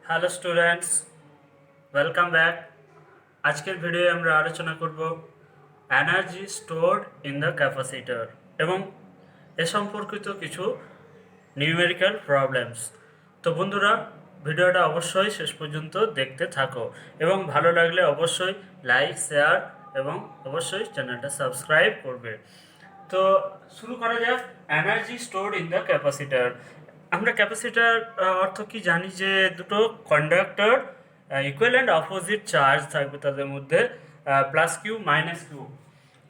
Hello students, welcome back. আজকের ভিডিওয়ে আমরা আলোচনা করব energy stored in the capacitor এবং এ সম্পর্কিত কিছু নিউমেরিক্যাল প্রবলেমস। তো বন্ধুরা, ভিডিওটা অবশ্যই শেষ পর্যন্ত দেখতে থাকো এবং ভালো লাগলে অবশ্যই লাইক, শেয়ার এবং অবশ্যই চ্যানেলটা সাবস্ক্রাইব করবে। তো শুরু করা যাক। Energy stored in the capacitor. আমরা ক্যাপাসিটর অর্থ কি জানি, যে দুটো conductor equal and opposite charge থাকবে তাদের মধ্যে, প্লাস কিউ মাইনাস কিউ।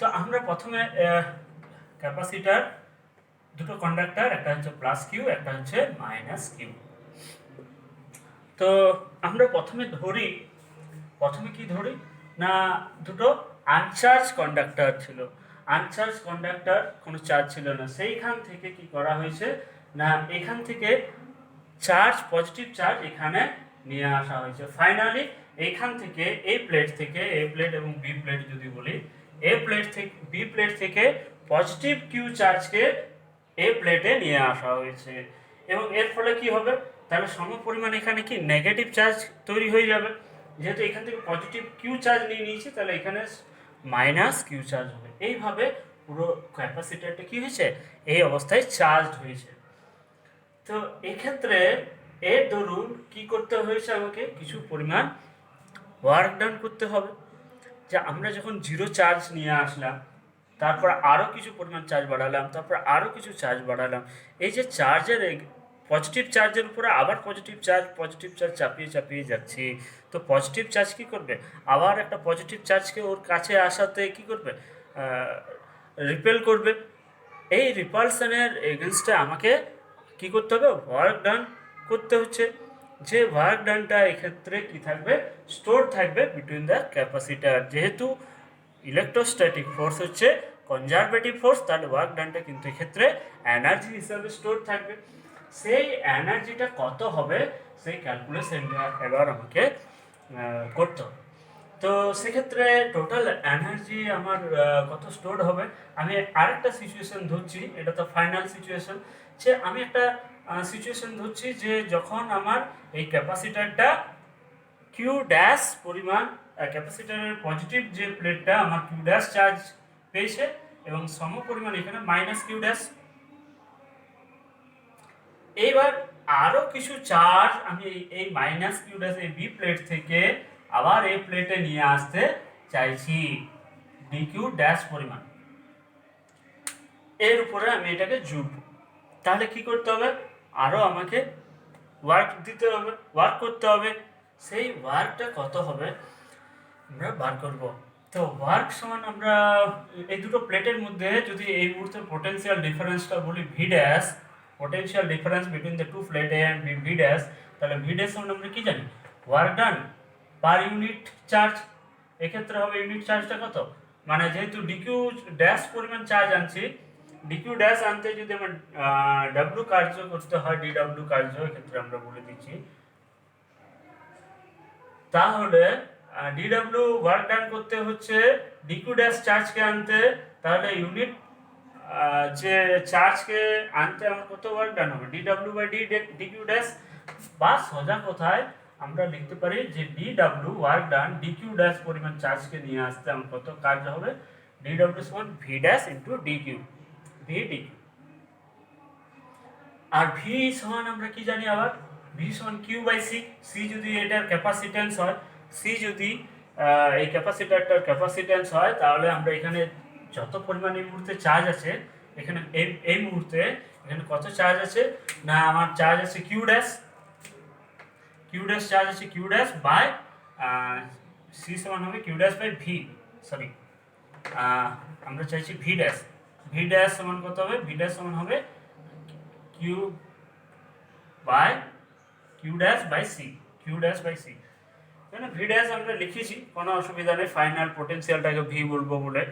তো আমরা প্রথমে ক্যাপাসিটার দুটো কন্ডাক্টর, একটা হচ্ছে প্লাস কিউ, একটা হচ্ছে মাইনাস কিউ। তো আমরা প্রথমে কি ধরি না, দুটো আনচার্জ কন্ডাক্টর ছিল। আনচার্জ কন্ডাক্টর কোনো চার্জ ছিল না, সেইখান থেকে কি করা হয়েছে না, এখান থেকে পজিটিভ চার্জ এখানে নিয়ে আসা হয়েছে। ফাইনালি এইখান থেকে এই প্লেট এবং বি প্লেট যদি বলি, বি প্লেট থেকে পজিটিভ কিউ চার্জকে এ প্লেটে নিয়ে আসা হয়েছে এবং এর ফলে কি হবে, তাহলে সম পরিমাণ এখানে কি নেগেটিভ চার্জ তৈরি হয়ে যাবে। যেহেতু এখান থেকে পজিটিভ কিউ চার্জ নিয়ে নিয়েছি, তাহলে এখানে মাইনাস কিউ চার্জ হবে। এইভাবে পুরো ক্যাপাসিটরটা কি হয়েছে, এই অবস্থায় চার্জ হয়েছে। তো এক্ষেত্রে এর দরুন কি করতে হয়েছে, আমাকে কিছু পরিমাণ ওয়ার্ক ডান করতে হবে। যে আমরা যখন জিরো চার্জ নিয়ে আসলাম, তারপর আরও কিছু পরিমাণ চার্জ বাড়ালাম, তারপর আরও কিছু চার্জ বাড়ালাম, এই যে চার্জের পজিটিভ চার্জের উপরে আবার পজিটিভ চার্জ চাপিয়ে চাপিয়ে যাচ্ছি। তো পজিটিভ চার্জ কি করবে, আবার একটা পজিটিভ চার্জকে ওর কাছে আসাতে কি করবে, রিপেল করবে। এই রিপালশনের এগেনস্টে আমাকে কি করতে হবে, ওয়ার্ক ডান করতে হচ্ছে। যে ওয়ার্ক ডানটা এক্ষেত্রে কি থাকবে, স্টোর থাকবে বিটুইন দ্য ক্যাপাসিটার। যেহেতু ইলেকট্রোস্ট্যাটিক ফোর্স হচ্ছে কনজারভেটিভ ফোর্স, তাহলে ওয়ার্ক ডানটা কিন্তু এক্ষেত্রে এনার্জি হিসাবে স্টোর থাকবে। সেই এনার্জিটা কত হবে, সেই ক্যালকুলেশনটা এবার আমাকে করতে হবে। তো সেক্ষেত্রে টোটাল এনার্জি আমার কত স্টোর হবে, আমি আরেকটা সিচুয়েশন ধরছি। এটা তো ফাইনাল সিচুয়েশন, যে আমি একটা সিচুয়েশন ধরছি যে যখন আমার এই ক্যাপাসিটারটা কিউ ড্যাশ পরিমাণ, ক্যাপাসিটারের পজিটিভ যে প্লেটটা আমার কিউ ড্যাশ চার্জ পেয়েছে এবং সম পরিমাণ এখানে মাইনাস কিউ ড্যাশ। এইবার আরো কিছু চার্জ আমি এই মাইনাস কিউ ড্যাশ এই বি প্লেট থেকে আবার এই প্লেটে নিয়ে আসতে চাইছি ডি কিউ ড্যাশ পরিমাণ। এর উপরে আমি এটাকে জুড়ব। তাহলে কি করতে হবে, আরো আমাকে ওয়ার্ক করতে হবে। সেই ওয়ার্কটা কত হবে আমরা বার করব। তো ওয়ার্ক সমান আমরা এই দুটো প্লেটের মধ্যে যদি এই মুহূর্তে পোটেনশিয়াল ডিফারেন্সটা বলি V dash, potential difference between the two plate A and B, V dash, তাহলে ভি ড্যাশ সমান আমরা কি জানি, work done per unit charge. এক্ষেত্রে হবে ইউনিট চার্জটা কত, মানে যেহেতু ডিকিউ ড্যাশ পরিমাণ চার্জ আনছি, ডিকিউ ড্যাশ আনতে যদি আমার ডাব্লিউ কার্য করতে হয়, ডি ডাব্লিউ কার্য এক্ষেত্রে আমরা বলে দিচ্ছি, তাহলে ডিডব্লিউ ওয়ার্ক ডান করতে হচ্ছে ডিকিউ ড্যাশ চার্জকে আনতে, তাহলে ইউনিট যে চার্জকে আনতে আমার কত ওয়ার্ক ডান হবে, ডিডব্লিউ বাই ডিকিউ ড্যাশ। বা সোজা কথায় আমরা লিখতে পারি যে DW work done DQ dash পরিমাণ চার্জকে নিয়ে আসতে আমার কত কাজ হবে, ডিডব্লিউ সমান V dash into DQ, V DQ. আর ভি সমান আমরা কি জানি আবার, ভি সমান কিউ বাই সি। সি যদি এটার ক্যাপাসিট্যান্স হয়, সি যদি এই ক্যাপাসিটারটার ক্যাপাসিট্যান্স হয়, তাহলে আমরা এখানে যত পরিমাণ এই মুহূর্তে চার্জ আছে, এখানে এই মুহূর্তে এখানে কত চার্জ আছে না, আমার চার্জ আছে কিউ ড্যাশ, চার্জ আছে কিউ ড্যাশ বাই সি সমান হবে Q dash by V, sorry আমরা চাইছি ভি ড্যাশ। ভি ড্যাশ সমান কত হবে, ভি ড্যাশ সমান হবে Q by Q dash by C, Q dash by C. মানে ভি ড্যাশ আমরা লিখেছি, কোনো অসুবিধা নেই, ফাইনাল পোটেনশিয়ালটাকে ভি বলবো বলে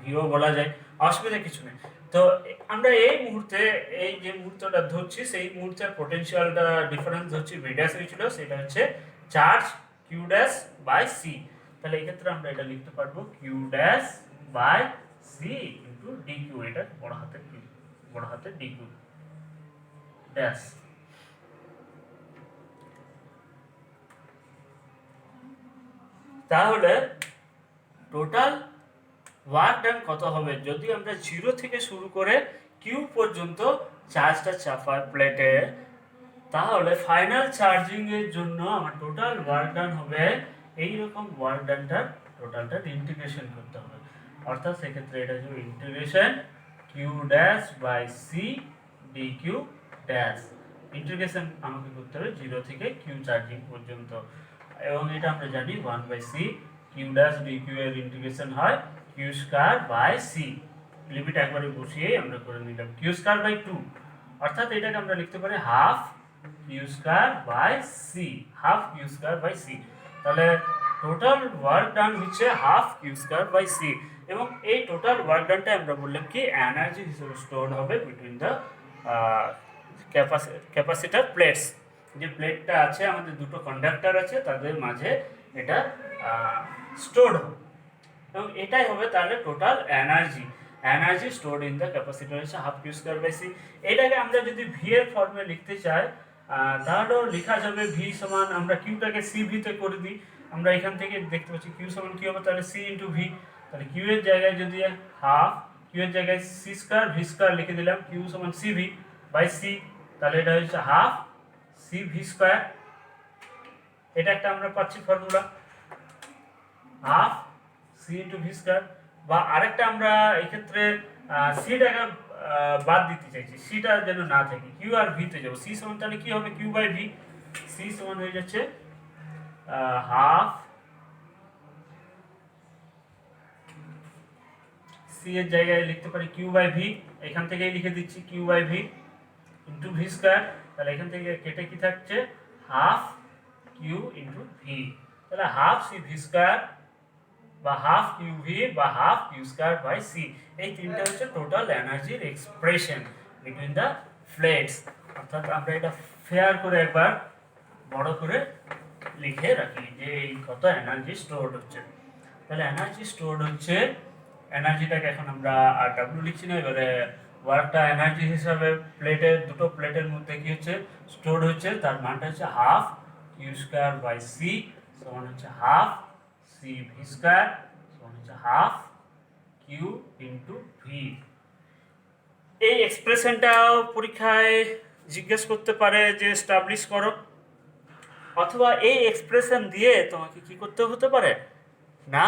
ভিও বলা যায়, অসুবিধা কিছু নেই। তো আমরা এই মুহূর্তে এই যে মুহূর্তটা ধরছি, সেই মুহূর্তের পোটেনশিয়ালটা ডিফারেন্স ধরছি ভি ড্যাশ হয়েছিল, সেটা হচ্ছে charge Q dash by C. তাহলে এই ক্ষেত্রে আমরা এটা লিখতে পারবো Q dash by C into D Q, এটা বড় হাতের ডি কিউ ড্যাশ। তাহলে টোটাল ওয়ার্ক ডান কত হবে যদি আমরা 0 থেকে শুরু করে কিউ পর্যন্ত চার্জটা চাপাই প্লেটে, তাহলে ফাইনাল চার্জিং এর জন্য আমার টোটাল ওয়ার্ক ডান হবে এইরকম। ওয়ার্ক ডানটার টোটালটা ইন্টিগ্রেশন করতে হবে, অর্থাৎ সেক্ষেত্রে এটা হচ্ছে integration Q dash by C D Q dash. Integration আমাকে করতে হবে 0 থেকে কিউ চার্জিং পর্যন্ত, এবং এটা আমরা জানি 1 by C Q dash D Q এর ইন্টিগ্রেশন হয় Q square by C. Limit একবারে বসিয়ে আমরা করে নিলাম কিউ স্কয়ার বাই 2, অর্থাৎ এটাকে আমরা লিখতে পারি half Q square by C, half Q square by C. তাহলে টোটাল ওয়ার্ক ডান হচ্ছে half Q square by C, এবং এই টোটাল ওয়ার্ক ডানটা আমরা বললাম কি এনার্জি হিসেবে স্টোর হবে বিটুইন দ্য ক্যাপাসিটর প্লেটস। যে প্লেটটা আছে আমাদের দুটো কন্ডাক্টর আছে তাদের মাঝে এটা স্টোর হবে, এবং এটাই হবে তাহলে total energy stored in the capacitor হচ্ছে half Q square by C. এটাকে আমরা যদি ভি এর ফর্মে লিখতে চাই তাহলেও লেখা যাবে ভি সমান, আমরা কিউটাকে সি ভিতে করে দিই। আমরা এখান থেকে দেখতে পাচ্ছি কিউ সমান কি হবে, তাহলে সি ইন্টু ভি। তাহলে কিউ এর জায়গায় যদি হাফ কিউ এর জায়গায় সি স্কয়ার ভি স্কয়ার লিখে দিলাম, কিউ সমান সি ভি বাই সি, তাহলে এটা হচ্ছে হাফ সি ভি স্কয়ার। এটা একটা আমরা পাচ্ছি formula half C into V square. বা আরেকটা আমরা এই ক্ষেত্রে সিটাকে বাদ দিতে চাইছি, সিটা যেন না থাকে, কিউ আর ভিতে যাবো। সি সমান তাহলে কি হবে কিউ বাই ভি, সি সমান হয়ে যাচ্ছে হাফ সি এর জায়গায় লিখতে পারি কিউ বাই ভি, এখান থেকেই লিখে দিচ্ছি Q by V into V square. তাহলে এখান থেকে কেটে কি থাকছে হাফ কিউ ইন্টু ভি, তাহলে হাফ সি ভি স্কয়ার বা হাফ কিউ ভি বা half Q square by C. এই তিনটা হচ্ছে টোটাল এনার্জির এক্সপ্রেশন বিটুইন দ্য প্লেটস। অর্থাৎ আমরা এটা ফেয়ার করে একবার বড় করে লিখে রাখি যে এই কত এনার্জি স্টোরড হচ্ছে। তাহলে এনার্জি স্টোরড হচ্ছে, এনার্জিটাকে এখন আমরা আর ডাব্লিউ লিখছি না, এবারে ওয়ার্কটা এনার্জি হিসাবে প্লেটের দুটো প্লেটের মধ্যে কি হচ্ছে স্টোর হচ্ছে, তার মানটা হচ্ছে half Q square by C সমান হচ্ছে হাফ সি ভি স্কয়ার সমান হচ্ছে হাফ কিউ ইন্টু ভি। এই এক্সপ্রেশনটাও পরীক্ষায় জিজ্ঞেস করতে পারে যে এস্টাবলিশ করো, অথবা এই এক্সপ্রেশন দিয়ে তোমাকে কি করতে হতে পারে না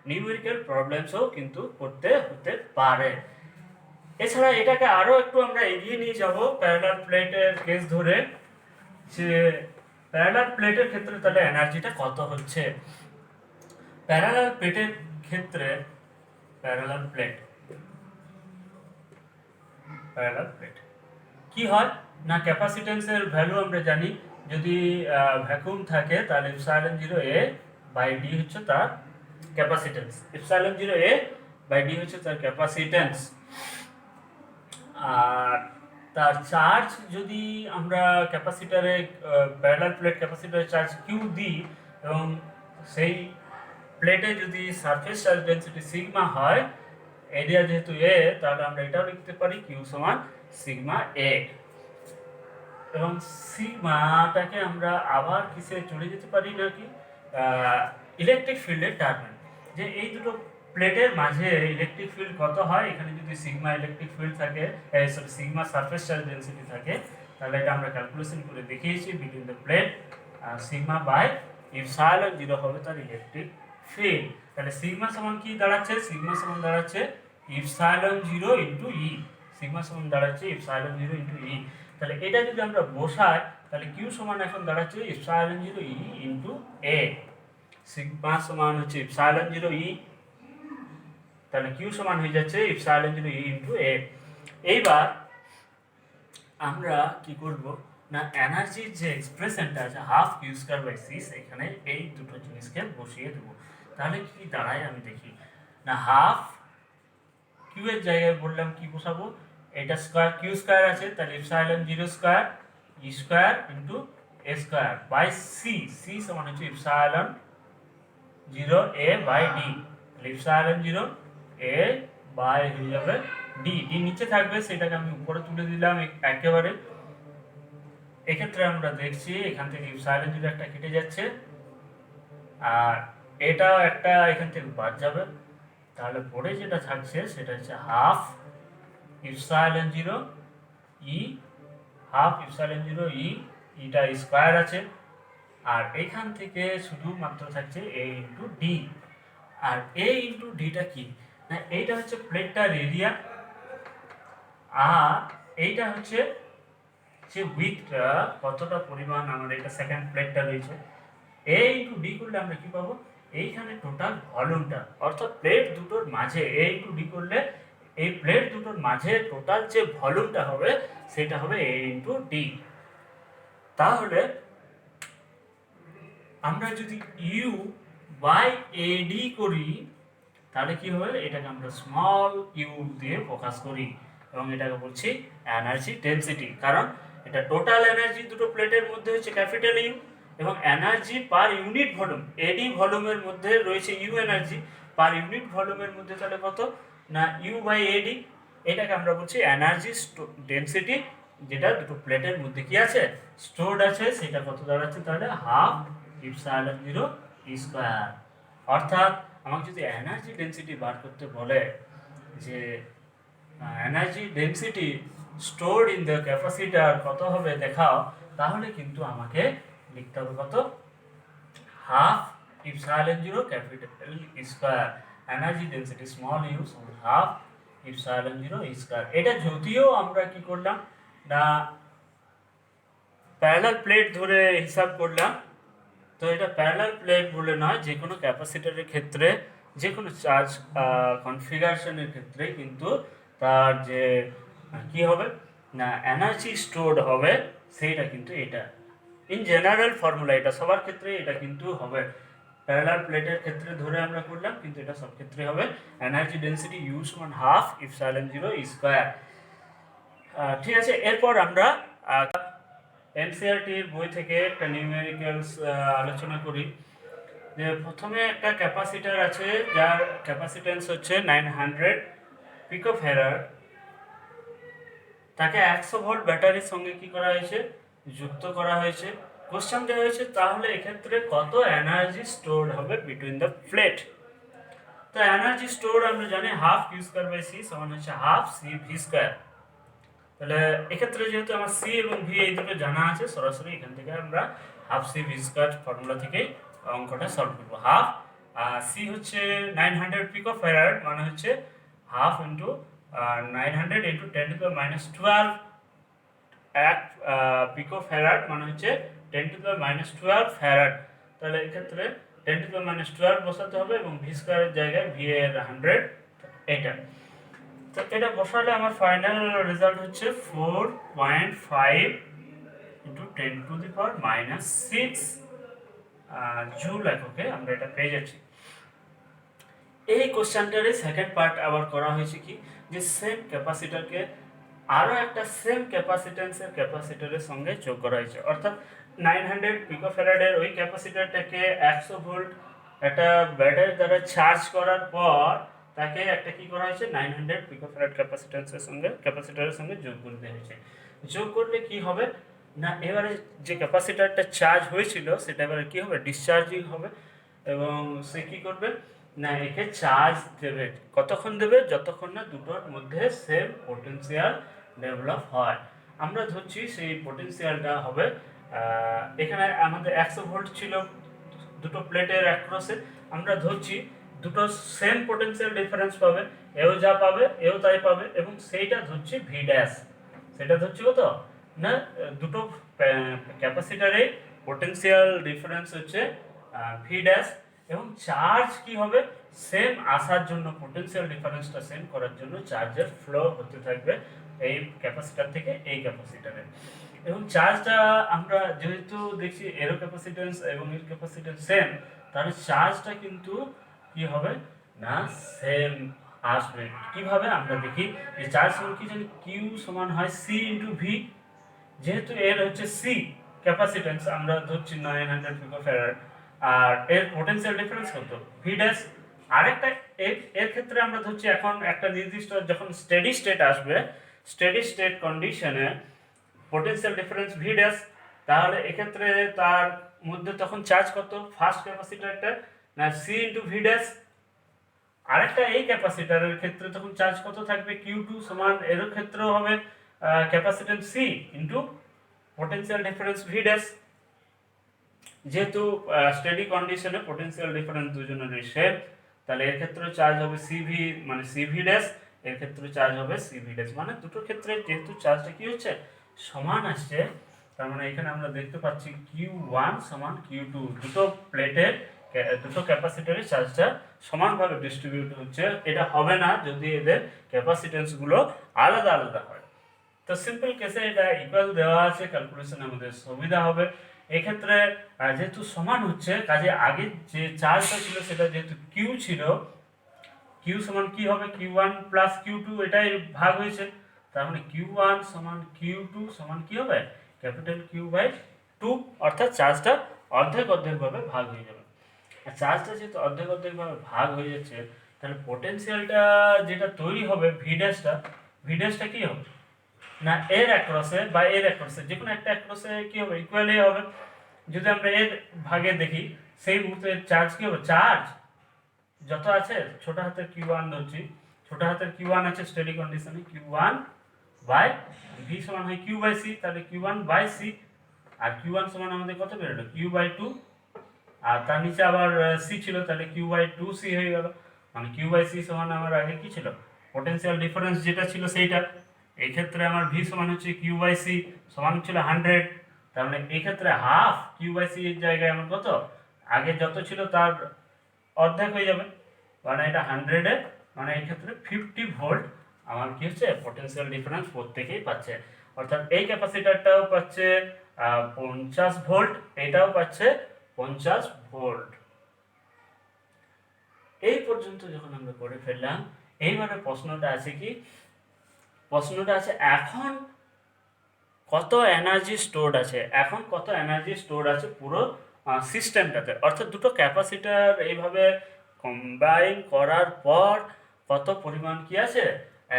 নিউমেরিক্যাল প্রবলেমসও কিন্তু করতে হতে পারে। এছাড়া এটাকে আরো একটু আমরা এগিয়ে নিয়ে যাব প্যারালাল প্লেটের কেস ধরে, যে প্যারালাল প্লেটের ক্ষেত্রে তাহলে এনার্জিটা কত হচ্ছে। প্যারালাল প্লেটের ক্ষেত্রে প্যারালাল প্লেট কি হয় না, ক্যাপাসিটেন্সের ভ্যালু আমরা জানি, যদি ভ্যাকুয়াম থাকে তাহলে ইপসাইলন 0 a বাই ডি হচ্ছে তার capacitance, epsilon 0 a by D হচ্ছে তার ক্যাপাসিটেন্স। আর তার চার্জ যদি আমরা ক্যাপাসিটরে প্যারালাল প্লেট ক্যাপাসিটরে চার্জ কিউ দিই, এবং সেই প্লেটে যদি সারফেস চার্জ ডেনসিটি সিগমা হয়, এরিয়া যেহেতু এ, তাহলে আমরা এটাও লিখতে পারি কিউ সমান সিগমা এ। এবং সিগমাটাকে আমরা আবার কিসে চলে যেতে পারি নাকি ইলেকট্রিক ফিল্ডের টার্মে, যে এই দুটো প্লেটের মাঝে ইলেকট্রিক ফিল্ড কত হয়। এখানে যদি সিগমা ইলেকট্রিক ফিল্ড থাকে, sorry sigma surface charge density থাকে, তাহলে এটা আমরা ক্যালকুলেশন করে দেখিয়েছি between the plate sigma by epsilon 0 হবে তার ইলেকট্রিক ফিল্ড। তাহলে সিগমা সমান কি দাঁড়াচ্ছে, সিগমা সমান দাঁড়াচ্ছে ইপসাইলন 0 ইন্টু ই, সিগমা সমান দাঁড়াচ্ছে ইপসাইলন 0 ইন্টু ই। তাহলে এটা যদি আমরা বসাই তাহলে কিউ সমান এখন দাঁড়াচ্ছে ইপসাইলন 0 ই ইন্টু এ, সিগমা সমান হচ্ছে ইপসাইলন 0 ই, তাহলে কিউ সমান হয়ে যাচ্ছে ইপসাইলন 0 ই ইন্টু এ। এইবার আমরা কি করব না, এনার্জির যে এক্সপ্রেশনটা আছে half Q square by C, এখানে এই দুটো জিনিসকে বসিয়ে দেবো। তাহলে কি দাঁড়ায় আমি দেখি না, হাফ কিউ এর জায়গায় বললাম কি বসাবো, এটা স্কয়ার কিউ স্কয়ার আছে, তাহলে epsilon 0 square E square into A square by C, C সমান হচ্ছে epsilon 0 A by D, epsilon 0 A by হয়ে যাবে ডি, ডি নিচে থাকবে সেটাকে আমি উপরে তুলে দিলাম একেবারে। এক্ষেত্রে আমরা দেখছি এখান থেকে ইপসাইলন 0 একটা কেটে যাচ্ছে, আর এটা একটা এখান থেকে বাদ যাবে, তাহলে পরে যেটা থাকছে সেটা হচ্ছে হাফ ইপসাইলন জিরো ই, হাফ ইপসাইলন জিরো ই, ইটা স্কোয়ার আছে, আর এখান থেকে শুধুমাত্র থাকছে এ ইন্টু ডি। আর এ ইন্টু ডিটা কি না, এইটা হচ্ছে প্লেটটার এরিয়া, আর এইটা হচ্ছে যে উইথটা কতটা পরিমাণ আমাদের এটা সেকেন্ড প্লেটটা রয়েছে। এ ইন্টু ডি করলে আমরা কি পাবো, এইখানে টোটাল ভলিউমটা, অর্থাৎ প্লেট দুটোর মাঝে এ ইন্টু ডি করলে এই প্লেট দুটোর মাঝে টোটাল যে ভলিউমটা হবে সেটা হবে এ ইন্টু ডি। তাহলে আমরা যদি ইউ বাই এডি করি তাহলে কি হবে, এটাকে আমরা স্মল ইউ দিয়ে ফোকাস করি এবং এটাকে বলছি এনার্জি ডেনসিটি, কারণ এটা টোটাল এনার্জি দুটো প্লেটের মধ্যে হচ্ছে ক্যাপিটাল ইউ, এবং এনার্জি পার ইউনিট ভলিউম এডি ভলিউমের মধ্যে রয়েছে ইউ এনার্জি, পার ইউনিট ভলিউমের মধ্যে তাহলে কত না ইউ বাই এডি, এটাকে আমরা বলছি এনার্জি ডেনসিটি, যেটা দুটো প্লেটের মধ্যে কি আছে স্টোরড আছে, সেটা কত দাঁড়াচ্ছে তাহলে হাফ ইপসাইলন জিরো স্কোয়ার। অর্থাৎ আমাকে যদি এনার্জি ডেনসিটি বার করতে বলে যে energy density stored in the capacitor কত হবে দেখাও, তাহলে কিন্তু আমাকে লিখতে হবে কত, half epsilon zero capital square, energy density small U সমান হাফ ইপসাইলন জিরো স্কোয়ার। এটা যদিও আমরা কি করলাম না প্যারালাল প্লেট ধরে হিসাব করলাম, তো এটা প্যারালাল প্লেট বলে নয়, যে কোনো ক্যাপাসিটরের ক্ষেত্রে যে কোনো চার্জ কনফিগারেশনের ক্ষেত্রে কিন্তু তার যে কি হবে না এনার্জি স্টোরড হবে সেইটা কিন্তু এটা ইন জেনারেল ফর্মুলা, এটা সবার ক্ষেত্রে এটা কিন্তু হবে। প্যারালাল প্লেটের ক্ষেত্রে ধরে আমরা করলাম, কিন্তু এটা সব ক্ষেত্রে হবে এনার্জি ডেনসিটি ইউ সমান হাফ ইপসাইলন জিরো স্কোয়ার। ঠিক আছে, এরপর আমরা এনসিআরটির বই থেকে একটা নিউমেরিক্যালস আলোচনা করি। যে প্রথমে একটা ক্যাপাসিটার আছে যার ক্যাপাসিটেন্স হচ্ছে 900 পিকোফ্যারাড, তাকে 100 ভোল্ট ব্যাটারির সঙ্গে কি করা হয়েছে যুক্ত করা হয়েছে। কোশ্চেন দেওয়া হয়েছে তাহলে এক্ষেত্রে কত এনার্জি স্টোরড হবে বিটুইন দ্য প্লেট। তো এনার্জি স্টোর আমরা জানি half Q square by C সমান হচ্ছে হাফ সি ভি স্কোয়ার। তাহলে এক্ষেত্রে যেহেতু আমার সি এবং ভি এই দুটো জানা আছে, সরাসরি এখান থেকে আমরা half C V square formula থেকে অঙ্কটা সলভ করবো। হাফ সি হচ্ছে 900 পিকো ফ্যারাড, মানে হচ্ছে হাফ ইন্টু 900 ইন্টু 10⁻12, এক পিকো ফ্যারাড মানে হচ্ছে 10⁻12 ফ্যারাড। তাহলে এক্ষেত্রে 10⁻12 বসাতে হবে এবং ভি স্কোয়ারের জায়গায় ভি এর 100 এটা। তো এটা বসালে আমার ফাইনাল রেজাল্ট হচ্ছে 4.5 ইন্টু 10⁻⁻6 জুল এককে আমরা এটা পেয়ে যাচ্ছি। এই কোশ্চেনটারে সেকেন্ড পার্ট আবার করা হয়েছে কি, যে সেম ক্যাপাসিটরকে আরও একটা সেম ক্যাপাসিটেন্সের ক্যাপাসিটরের সঙ্গে যোগ করা হয়েছে, অর্থাৎ 900 পিকোফ্যারাডের ওই ক্যাপাসিটরটাকে 100 ভোল্ট একটা ব্যাটারি দ্বারা চার্জ করার পর তাকে একটা কি করা হয়েছে 900 পিকোফ্যারাড ক্যাপাসিটরের সঙ্গে যোগ করে দেওয়া হয়েছে। যোগ করলে কি হবে না, এবারে যে ক্যাপাসিটরটা চার্জ হয়েছিল সেটা এবারে কি হবে ডিসচার্জিং হবে, এবং সে কি করবে না একে চার্জ দেবে। কতক্ষণ দেবে, যতক্ষণ না দুটোর মধ্যে সেম পোটেনশিয়াল ডেভেলপ হয়। আমরা ধরছি সেই পোটেনশিয়ালটা হবে এখানে আমাদের 100 ভোল্ট ছিল দুটো প্লেটের অ্যাক্রসে, আমরা ধরছি দুটো সেম পোটেনশিয়াল ডিফারেন্স পাবে, এও যা পাবে এও তাই পাবে, এবং সেইটা ধরছি ভি ড্যাশ। সেটা ধরছি কত না দুটো ক্যাপাসিটারে পোটেনশিয়াল ডিফারেন্স হচ্ছে ভি ড্যাশ, এবং চার্জ কি হবে সেম আসার জন্য পোটেনশিয়াল ডিফারেন্সটা সেম করার জন্য চার্জের ফ্লো হতে থাকবে এই ক্যাপাসিটার থেকে এই ক্যাপাসিটারে। এবং চার্জটা আমরা যেহেতু দেখছি এরো ক্যাপাসিটেন্স এবং এর ক্যাপাসিটেন্স সেম, তাহলে চার্জটা কিন্তু কি হবে না সেম আসবে। কিভাবে আমরা দেখি যে চার্জ সমান কি জানি কিউ সমান হয় সি ইন্টু ভি, যেহেতু এর হচ্ছে সি ক্যাপাসিটেন্স আমরা ধরছি 900 পিকোফ্যারাড, আর এর পোটেনশিয়াল ডিফারেন্স কত ভি ড্যাশ। আরেকটা এর ক্ষেত্রে আমরা ধরছি এখন একটা নির্দিষ্ট যখন স্টেডি স্টেট আসবে, স্টেডি স্টেট কন্ডিশনে পোটেনশিয়াল ডিফারেন্স ভি ড্যাশ, তাহলে এক্ষেত্রে তার মধ্যে তখন চার্জ কত ফার্স্ট ক্যাপাসিটরটা না সি ইন্টু ভি ড্যাশ। আরেকটা এই ক্যাপাসিটারের ক্ষেত্রে তখন চার্জ কত থাকবে, কিউ টু সমান এর ক্ষেত্রেও হবে capacitance C into potential difference V dash. যেহেতু স্টেডি কন্ডিশনে পোটেনশিয়াল ডিফারেন্স দুজনেরই সেম, তাহলে এর ক্ষেত্রে চার্জ হবে সিভি মানে সিভি ড্যাশ, এর ক্ষেত্রে চার্জ হবে সিভি ড্যাশ। মানে দুটো ক্ষেত্রে যেহেতু চার্জটা কি হচ্ছে সমান আসছে, তার মানে এখানে আমরা দেখতে পাচ্ছি কিউ ওয়ান সমান কিউ টু, দুটো প্লেটের দুটো ক্যাপাসিটরের চার্জটা সমানভাবে ডিস্ট্রিবিউট হচ্ছে। এটা হবে না যদি এদের ক্যাপাসিটেন্স গুলো আলাদা আলাদা হয়। তো সিম্পল কেসে এটা ইকুয়াল দেওয়া আছে, ক্যালকুলেশন আমাদের সুবিধা হবে। এক্ষেত্রে যেহেতু সমান হচ্ছে, কাজে আগে যে চার্জটা ছিল সেটা যেহেতু কিউ ছিল, কিউ সমান কি হবে, Q one plus Q two, এটাই ভাগ হয়েছে। তার মানে কিউ ওয়ান সমান কিউ টু সমান কি হবে, ক্যাপিটাল কিউ বাই টু, অর্থাৎ চার্জটা অর্ধেক অর্ধেকভাবে ভাগ হয়ে যাবে। আর চার্জটা যেহেতু অর্ধেক অর্ধেকভাবে ভাগ হয়ে যাচ্ছে, তাহলে পোটেনশিয়ালটা যেটা তৈরি হবে ভি ড্যাশটা কি হবে না এর অ্যাক্রসে বা এর অ্যাক্রসে, যে কোনো একটা অ্যাক্রসে কি হবে, ইকুয়ালি হবে। যদি আমরা এর ভাগে দেখি, সেই মুহূর্তে চার্জ কি হবে, চার্জ যত আছে ছোট হাতের কিউ ওয়ান ধরছি, ছোট হাতের কিউ ওয়ান আছে স্টেডি কন্ডিশনে, কিউ ওয়ান বাই ভি সমান হয় কিউ বাই সি, তাহলে কিউ ওয়ান বাই সি, আর কিউ ওয়ান সমান আমাদের কত বেরোলো, কিউ বাই টু, আর তার নিচে আবার সি ছিল, তাহলে কিউ বাই টু সি হয়ে গেল। মানে কিউ বাই সি সমান আমার আগে কি ছিল, পোটেনশিয়াল ডিফারেন্স যেটা ছিল সেইটা। এই ক্ষেত্রে আমার ভি সমান হচ্ছে কিউ বাই সি সমান ছিল 100, তার মানে এই ক্ষেত্রে হাফ কিউ বাই সি এর জায়গায় আমার কত, আগে যত ছিল তার অর্ধেক হয়ে যাবে, মানে এটা 100-এ, মানে এই ক্ষেত্রে 50 ভোল্ট আমার কি হচ্ছে পোটেনশিয়াল ডিফারেন্স প্রত্যেকেই পাচ্ছে। অর্থাৎ এই ক্যাপাসিটরটাও পাচ্ছে 50 ভোল্ট, এটাও পাচ্ছে 50 ভোল্ট। এই পর্যন্ত যখন আমরা করে ফেললাম, এইবারে প্রশ্নটা আছে কি, প্রশ্নটা আছে এখন কত এনার্জি স্টোরড আছে, এখন কত এনার্জি স্টোর আছে পুরো সিস্টেমটাতে। অর্থাৎ দুটো ক্যাপাসিটার এইভাবে কম্বাইন করার পর কত পরিমাণ কি আছে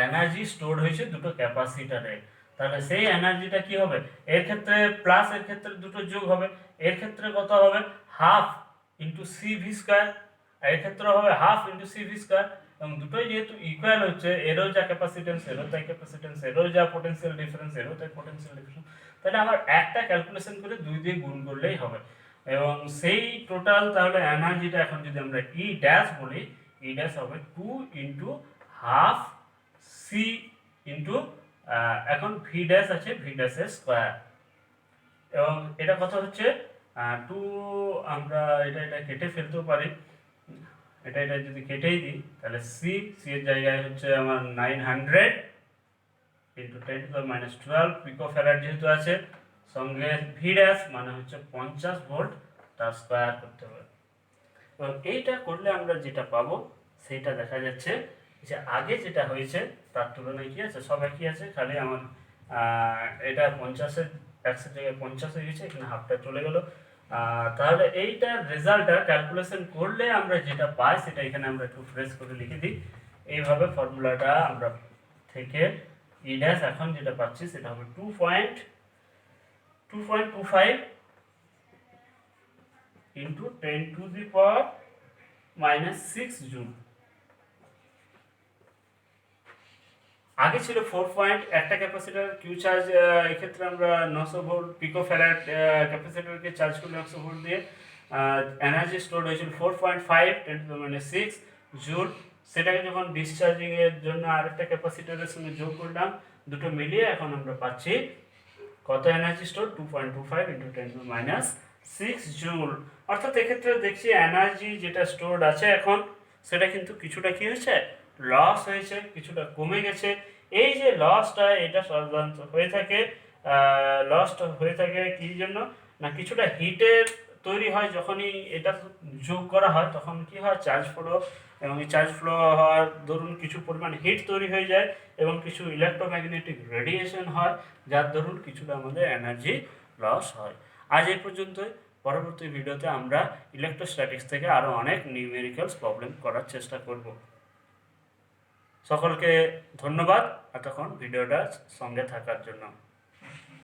এনার্জি স্টোর হয়েছে দুটো ক্যাপাসিটারে। তাহলে সেই এনার্জিটা কি হবে, এর ক্ষেত্রে প্লাস, এর ক্ষেত্রে দুটো যোগ হবে, এর ক্ষেত্রে কত হবে half into C V square, এর ক্ষেত্রে হবে half into C V square. এবং দুটোই যেহেতু ইকুয়াল হচ্ছে, এরও যা ক্যাপাসিটেন্স এরও তাই ক্যাপাসিটেন্স, এরও যা পোটেনশিয়াল ডিফারেন্স এরও তাই পোটেনশিয়াল ডিফারেন্স, তাহলে আমার একটা ক্যালকুলেশন করে 2 দিয়ে গুণ করলেই হবে। এবং সেই টোটাল তাহলে এনার্জিটা এখন যদি আমরা ই ড্যাশ বলি, ই ড্যাশ হবে 2 ইন্টু হাফ সি ইন্টু এখন ভি ড্যাশ আছে ভি ড্যাশের স্কোয়ার। এবং এটা কত হচ্ছে 2, আমরা এটা কেটে ফেলতেও পারি, এটা যদি কেটেই দিই তাহলে সি এর জায়গায় হচ্ছে আমার 900 ইন্টু 10⁻12 পিকোফ্যারাড যেহেতু আছে, সঙ্গে ভি ড্যাশ মানে হচ্ছে 50 ভোল্ট, তার স্কোয়ার করতে হবে। এবং এইটা করলে আমরা যেটা পাবো সেইটা দেখা যাচ্ছে যে আগে যেটা হয়েছে তার তুলনায় কি আছে, সব একই আছে, খালি আমার এটা 50-এর 100 জায়গায় 50 হয়ে গেছে, এখানে হাফটা চলে গেল। তাহলে এইটার রেজাল্টটা ক্যালকুলেশন করলে আমরা যেটা পাই সেটা এখানে আমরা একটু ফ্রেশ করে লিখে দিই। এইভাবে ফর্মুলাটা আমরা থেকে ই ড্যাশ এখন যেটা পাচ্ছি সেটা হবে 2.25 ইন্টু 10⁻⁻6 জুল। আগে ছিল 4 একটা ক্যাপাসিটর কিউ চার্জ, এক্ষেত্রে আমরা 900 ভোল্ট পিকো ফ্যারাড ক্যাপাসিটরকে চার্জ করলে 900 ভোল্ট দিয়ে এনার্জি স্টোর হয়েছিল 4.5 10⁻⁶ জুল। সেটাকে যখন ডিসচার্জিং এর জন্য আরেকটা ক্যাপাসিটরের সঙ্গে যোগ করলাম, দুটো মিলিয়ে এখন আমরা পাচ্ছি কত এনার্জি স্টোর, 2.25 ইন্টু 10⁻⁶ জুল। অর্থাৎ এক্ষেত্রে দেখছি এনার্জি যেটা স্টোরড আছে এখন, সেটা কিন্তু কিছুটা কি হয়েছে লস হয়েছে, কিছুটা কমে গেছে। এই যে লসটা, এটা সাধারণত হয়ে থাকে, লসটা হয়ে থাকে কি জন্য না, কিছুটা হিটের তৈরি হয় যখনই এটা যোগ করা হয়, তখন কি হয় চার্জ ফ্লো, এবং এই চার্জ ফ্লো হওয়ার দরুন কিছু পরিমাণ হিট তৈরি হয়ে যায় এবং কিছু ইলেকট্রোম্যাগনেটিক রেডিয়েশন হয়, যার দরুন কিছুটা আমাদের এনার্জি লস হয়। আজ এই পর্যন্তই। পরবর্তী ভিডিওতে আমরা ইলেকট্রোস্ট্যাটিক্স থেকে আরও অনেক নিউমেরিক্যালস প্রবলেম করার চেষ্টা করব। সকলকে ধন্যবাদ এতক্ষণ ভিডিওটা সঙ্গে থাকার জন্য।